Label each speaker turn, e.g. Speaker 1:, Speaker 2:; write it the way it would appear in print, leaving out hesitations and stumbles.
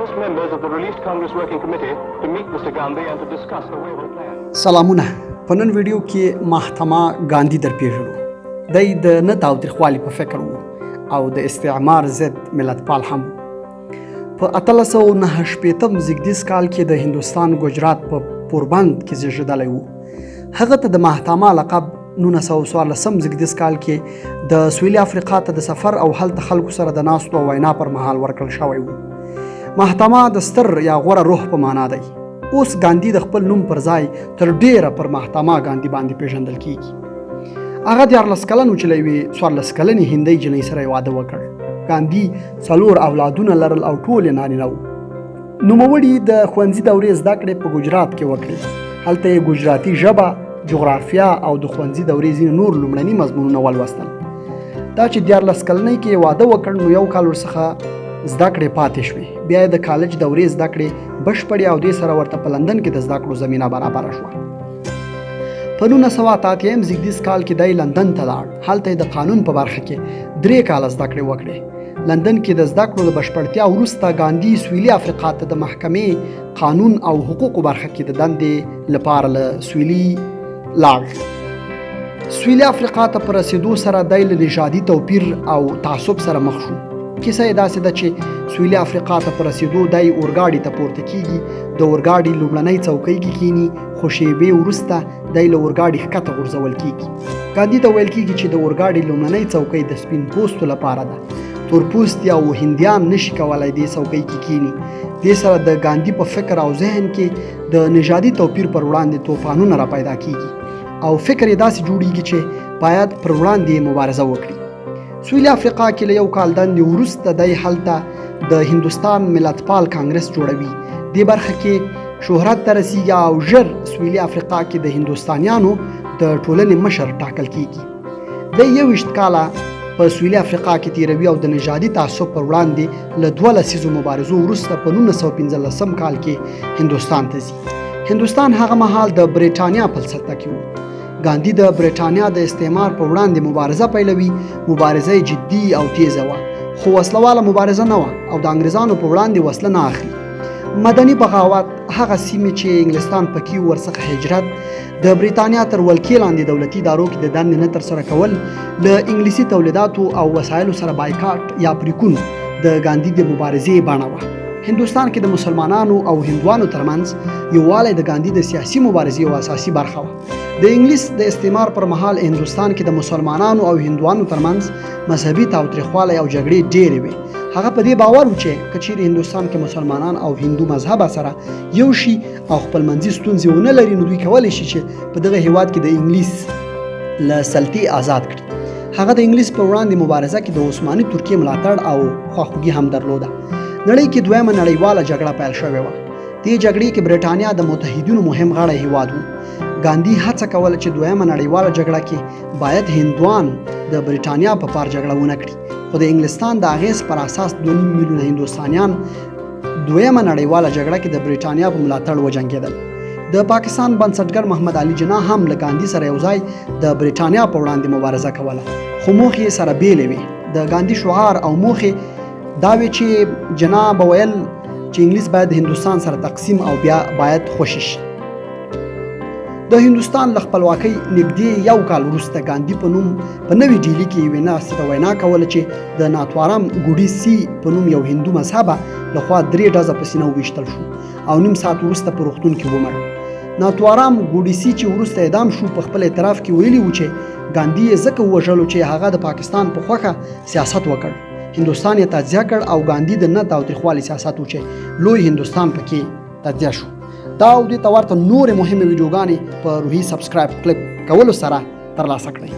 Speaker 1: asked members of the released Congress Working Committee to meet Mr. Gandhi and to discuss the way of plan.
Speaker 2: سلامونه په نن ویډیو کې محتما ګاندھی در پیژنو دی د نه تاوتریخوالي په فکر وو او د استعمار ضد ملتپال هم په 1809 زیږدیز کال کې د هندوستان ګجرات په پوربند کې زیږیدلی وو هغه ته د محتما لقب 1914 زیږدیز کال کې د سویلي افریقا ته د سفر او هلته خلکو سره د ناستو او وینا پر مهال ورکړل شوی وو محتما د ستر یا غوره روح په معنا دی اوس ګاندھی د خپل نوم پر ځای تر ډیره پر محتما ګاندھی باندې پیژندل کیږي هغه 14 کلن و چې له یوې 14 کلنې هندۍ جنۍ سره واده وکړ ګاندھی 4 اولادونه لرل او ټول یې نارینه وو نوموړي د ښوونځي دورې زده کړې په ګجرات کې وکړې هلته یې ګجراتي ژبه جغرافیا او د ښوونځي دورې ځینې نور لومړني مضمونونه ولوستل دا چې 14 کلنۍ کې واده وکړ نو 1 کال ورڅخه زده کړې پاتې شوې بیا یې د کالج دورې زده کړې بشپړې او دې سره ورته په لندن کې د زده کړو زمینه برابره شوه په 1988 زیږدیز کال کې دی لندن ته لاړ هلته یې د قانون په برخه کې 3 کاله زده کړې وکړې لندن کې د زده کړو د بشپړتیا وروسته ګاندھی سویلي افریقا ته د محکمې قانون او حقوقو برخه کې د دندې لپاره له سویلي لاړ سویلي افریقا ته په رسیدو سره دی له نژادي توپیر او تعصب سره مخ شو کیسه یې داسې ده چې سویلي افریقا ته په رسیدو دی اورګاډي ته پورته کیږي د اورګاډي لومړنۍ څوکۍ کې کینی خو شیبې وروسته دی له اورګاډي ښکته غورځول کیږي ګاندھی ته ویل کیږي چې د اورګاډي لومړنۍ څوکۍ د سپین پوستو لپاره ده تورپوستي او هندیان نشي کولای دې څوکۍ کې کینی دې سره د ګاندھی په فکر او ذهن کې د نژادي توپیر پر وړاندې طوفانونه را پیدا کیږي او فکر یې داسې جوړیږي چې باید پر وړاندې مبارزه وکړي سویلي افریقا کې له 1 کال دندې وروسته دی هلته د هندوستان ملتپال کانګرس جوړوي دې برخه کې شهرت ته رسیږي او ژر سویلي افریقا کې د هندوستانیانو د ټولنې مشر ټاکل کیږي د 21 کاله په سویلي افریقا کې تیروي او د نژادي تعصب پر وړاندې له 2 لسیزو مبارزو وروسته په 1915 کال کې هندوستان ته ځي هندوستان هغه مهال د بریټانیا په سلطه کې و ګاندھی د بریټانیا د استعمار په وړاندې مبارزه پیلوي مبارزه جدي او تیزه وه خو وسلواله مبارزه نه وه او د انګریزانو په وړاندې وسله نه اخلي مدني بغاوت هغه سیمې چې انګلستان پکې ورڅخه هجرت د بریټانیا تر ولکې لاندې دولتي ادارو کې د دندې نه ترسره کول له انګلیسي تولیداتو او وسایلو سره بایکاټ یا پریکون د ګاندھی د مبارزې بڼه وه هندوستان کې د مسلمانانو او هندوانو ترمنځ یووالی د ګاندھی د سیاسي مبارزې یوه اساسي برخه وه د انګلیس د استعمار پر مهال هندوستان کې د مسلمانانو او هندوانو ترمنځ مذهبي تاوتریخوالی او جګړې ډېرې وې هغه په دې باور و چې که چیرې هندوستان کې مسلمانان او هندو مذهبه سره یو شي او خپلمنځي ستونزې ونه لري نو دوی کولی شي چې په دغه هیواد کې د انګلیس له سلطې آزاد کړي هغه د انګلیس په وړاندې مبارزه کې د عثماني ترکیې ملاتړ او خواخوږي هم درلوده نړۍ کې دویمه نړیواله جګړه پیل شوې وه دې جګړې کې بریټانیا د متحدینو مهم غړی هیواد و ګاندھی هڅه کوله چې دویمه نړیواله جګړه کې باید هندوان د بریټانیا په پار جګړه ونه کړي خو د انګلستان د اغیز پر اساس 2.5 میلیونه هندوستانیان دویمه نړیواله جګړه کې د بریټانیا په ملاتړ وجنګېدل د پاکستان بنسټګر محمد علي جناح هم له ګاندھی سره یوځای د بریټانیا په وړاندې مبارزه کوله خو موخې یې سره بیلې وې د ګاندھی شعار او موخې دا وی چې جناح به ویل چې انګلیس باید هندوستان سره تقسیم او بیا باید خوشی شي د هندوستان له خپلواکۍ نږدې 1 کال وروسته ګاندھی په نوم په نوې ډیلي کې یوې ناستې ته وینا کوله چې د ناتوارام ګوډي سی په نوم یو هندو مذهبه لخوا 3 ډزه په سینه وویشتل شو او نیم ساعت وروسته په روغتون کې ومړ ناتوارام ګوډي سی چې وروسته اعدام شو په خپل اعتراف کې ویلي و چې ګاندھی یې ځکه ووژلو چې هغه د پاکستان په خوښه سیاست وکړ هندوستان یې تجزیه کړ او ګاندھی د نه تاوتریخوالي سیاست و چې لوی هندوستان پکې تجزیه شو دا او دې ته ورته نورې مهمې ویډیوګانې په روحي سبسکرایب کلیک کولو سره ترلاسه کړئ